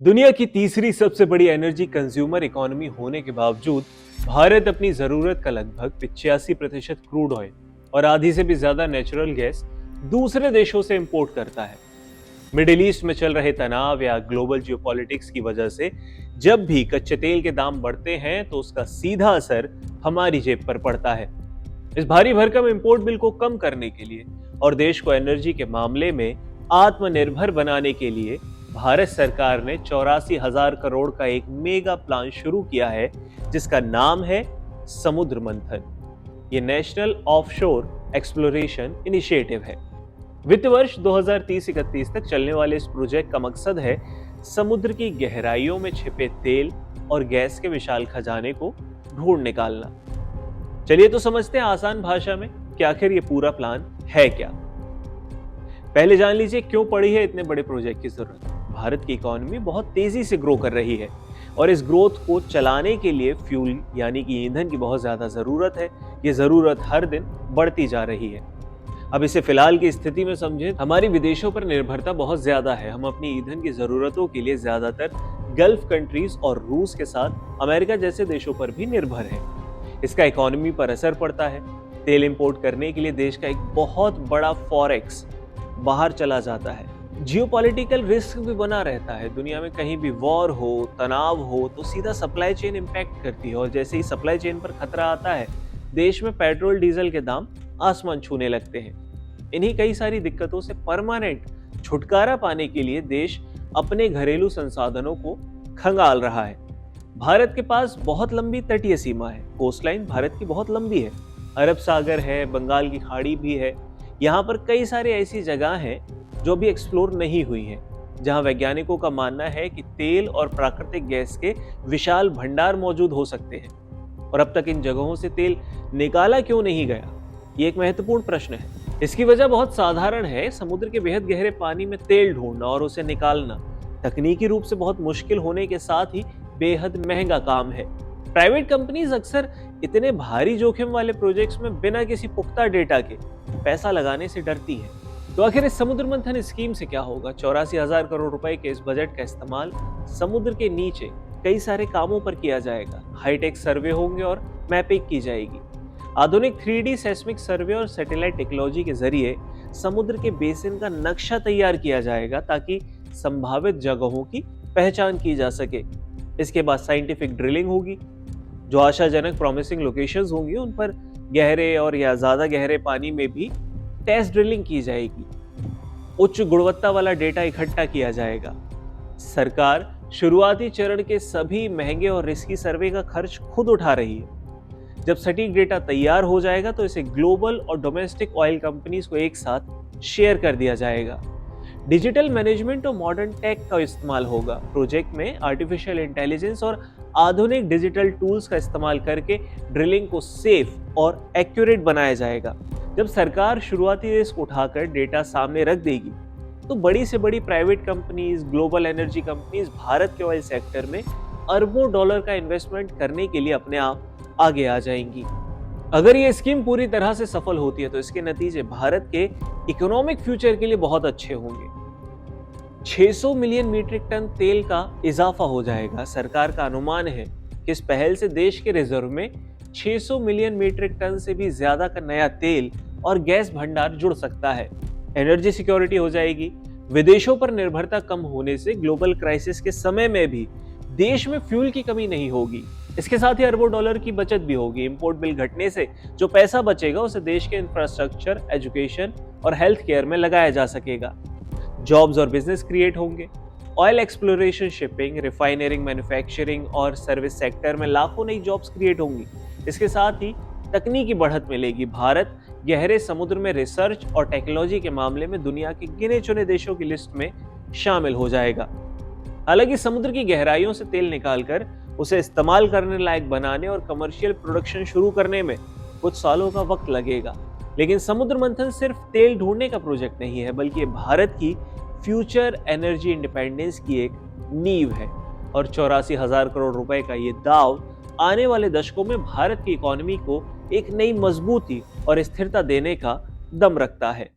दुनिया की तीसरी सबसे बड़ी एनर्जी कंज्यूमर इकोनॉमी होने के बावजूद भारत अपनी जरूरत का लगभग 85% क्रूड ऑयल और आधी से भी ज्यादा नेचुरल गैस दूसरे देशों से इंपोर्ट करता है। मिडिल ईस्ट में चल रहे तनाव या ग्लोबल जियोपॉलिटिक्स की वजह से जब भी कच्चे तेल के दाम बढ़ते हैं तो उसका सीधा असर हमारी जेब पर पड़ता है। इस भारी भरकम इंपोर्ट बिल को कम करने के लिए और देश को एनर्जी के मामले में आत्मनिर्भर बनाने के लिए भारत सरकार ने 84,000 करोड़ का एक मेगा प्लान शुरू किया है जिसका नाम है समुद्र मंथन। ये नेशनल ऑफशोर एक्सप्लोरेशन इनिशिएटिव है। वित्त वर्ष 2030-31 तक चलने वाले इस प्रोजेक्ट का मकसद है समुद्र की गहराइयों में छिपे तेल और गैस के विशाल खजाने को ढूंढ निकालना। चलिए तो समझते हैं आसान भाषा में कि आखिर ये पूरा प्लान है क्या। पहले जान लीजिए क्यों पड़ी है इतने बड़े प्रोजेक्ट की जरूरत। भारत की इकोनॉमी बहुत तेजी से ग्रो कर रही है और इस ग्रोथ को चलाने के लिए फ्यूल यानी कि ईंधन की बहुत ज्यादा जरूरत है। ये जरूरत हर दिन बढ़ती जा रही है। अब इसे फिलहाल की स्थिति में समझें, हमारी विदेशों पर निर्भरता बहुत ज्यादा है। हम अपनी ईंधन की जरूरतों के लिए ज्यादातर गल्फ कंट्रीज और रूस के साथ अमेरिका जैसे देशों पर भी निर्भर है। इसका इकोनॉमी पर असर पड़ता है। तेल इंपोर्ट करने के लिए देश का एक बहुत बड़ा फॉरेक्स बाहर चला जाता है। जियोपॉलिटिकल रिस्क भी बना रहता है। दुनिया में कहीं भी वॉर हो, तनाव हो तो सीधा सप्लाई चेन इंपैक्ट करती है और जैसे ही सप्लाई चेन पर खतरा आता है देश में पेट्रोल डीजल के दाम आसमान छूने लगते हैं। इन्हीं कई सारी दिक्कतों से परमानेंट छुटकारा पाने के लिए देश अपने घरेलू संसाधनों को खंगाल रहा है। भारत के पास बहुत लंबी तटीय सीमा है। कोस्टलाइन भारत की बहुत लंबी है। अरब सागर है, बंगाल की खाड़ी भी है। यहाँ पर कई सारी ऐसी जगह हैं जो भी एक्सप्लोर नहीं हुई है, जहां वैज्ञानिकों का मानना है कि तेल और प्राकृतिक गैस के विशाल भंडार मौजूद हो सकते हैं। और अब तक इन जगहों से तेल निकाला क्यों नहीं गया, ये एक महत्वपूर्ण प्रश्न है। इसकी वजह बहुत साधारण है। समुद्र के बेहद गहरे पानी में तेल ढूंढना और उसे निकालना तकनीकी रूप से बहुत मुश्किल होने के साथ ही बेहद महंगा काम है। प्राइवेट कंपनीज अक्सर इतने भारी जोखिम वाले प्रोजेक्ट्स में बिना किसी पुख्ता डेटा के पैसा लगाने से डरती है। तो आखिर इस समुद्र मंथन स्कीम से क्या होगा। 84,000 करोड़ रुपए के इस बजट का इस्तेमाल समुद्र के नीचे कई सारे कामों पर किया जाएगा। हाईटेक सर्वे होंगे और मैपिंग की जाएगी। आधुनिक 3D सेस्मिक सर्वे और सैटेलाइट टेक्नोलॉजी के जरिए समुद्र के बेसिन का नक्शा तैयार किया जाएगा ताकि संभावित जगहों की पहचान की जा सके। इसके बाद साइंटिफिक ड्रिलिंग होगी। जो आशाजनक प्रॉमिसिंग लोकेशंस होंगी उन पर गहरे और या ज्यादा गहरे पानी में भी टेस्ट ड्रिलिंग की जाएगी। उच्च गुणवत्ता वाला डेटा इकट्ठा किया जाएगा। सरकार शुरुआती चरण के सभी महंगे और रिस्की सर्वे का खर्च खुद उठा रही है। जब सटीक डेटा तैयार हो जाएगा तो इसे ग्लोबल और डोमेस्टिक ऑयल कंपनीज को एक साथ शेयर कर दिया जाएगा। डिजिटल मैनेजमेंट और मॉडर्न टेक का इस्तेमाल होगा। प्रोजेक्ट में आर्टिफिशियल इंटेलिजेंस और आधुनिक डिजिटल टूल्स का इस्तेमाल करके ड्रिलिंग को सेफ और एक्यूरेट बनाया जाएगा। जब सरकार शुरुआती रिस्क उठाकर डेटा सामने रख देगी तो बड़ी से बड़ी private companies, global energy companies Bharat के ऑयल सेक्टर में अरबों डॉलर का इन्वेस्टमेंट करने के लिए अपने आप आगे आ जाएंगी। अगर ये स्कीम पूरी तरह से सफल होती है तो इसके नतीजे भारत के इकोनॉमिक फ्यूचर के लिए बहुत अच्छे होंगे। 600 मिलियन मीट्रिक टन तेल का इजाफा हो जाएगा। सरकार का अनुमान है कि इस पहल से देश के रिजर्व में 600 मिलियन मीट्रिक टन से भी ज्यादा का नया तेल और गैस भंडार जुड़ सकता है। एनर्जी सिक्योरिटी हो जाएगी। विदेशों पर निर्भरता कम होने से ग्लोबल क्राइसिस के समय में भी देश में फ्यूल की कमी नहीं होगी। इसके साथ ही अरबों डॉलर की बचत भी होगी। इंपोर्ट बिल घटने से जो पैसा बचेगा उसे देश के इंफ्रास्ट्रक्चर, एजुकेशन और हेल्थ केयर में लगाया जा सकेगा। जॉब्स और बिजनेस क्रिएट होंगे। Oil exploration, shipping, refining, manufacturing और सर्विस सेक्टर में लाखों नई जॉब्स क्रिएट होंगी। इसके साथ ही तकनीकी बढ़त मिलेगी। भारत गहरे समुद्र में रिसर्च और टेक्नोलॉजी के मामले में दुनिया के गिने चुने देशों की लिस्ट में शामिल हो जाएगा। हालांकि समुद्र की गहराइयों से तेल निकालकर उसे इस्तेमाल करने लायक बनाने और कमर्शियल प्रोडक्शन शुरू करने में कुछ सालों का वक्त लगेगा। लेकिन समुद्र मंथन सिर्फ तेल ढूंढने का प्रोजेक्ट नहीं है, बल्कि भारत की फ्यूचर एनर्जी इंडिपेंडेंस की एक नींव है। और 84,000 करोड़ रुपए का ये दाव आने वाले दशकों में भारत की इकोनॉमी को एक नई मजबूती और स्थिरता देने का दम रखता है।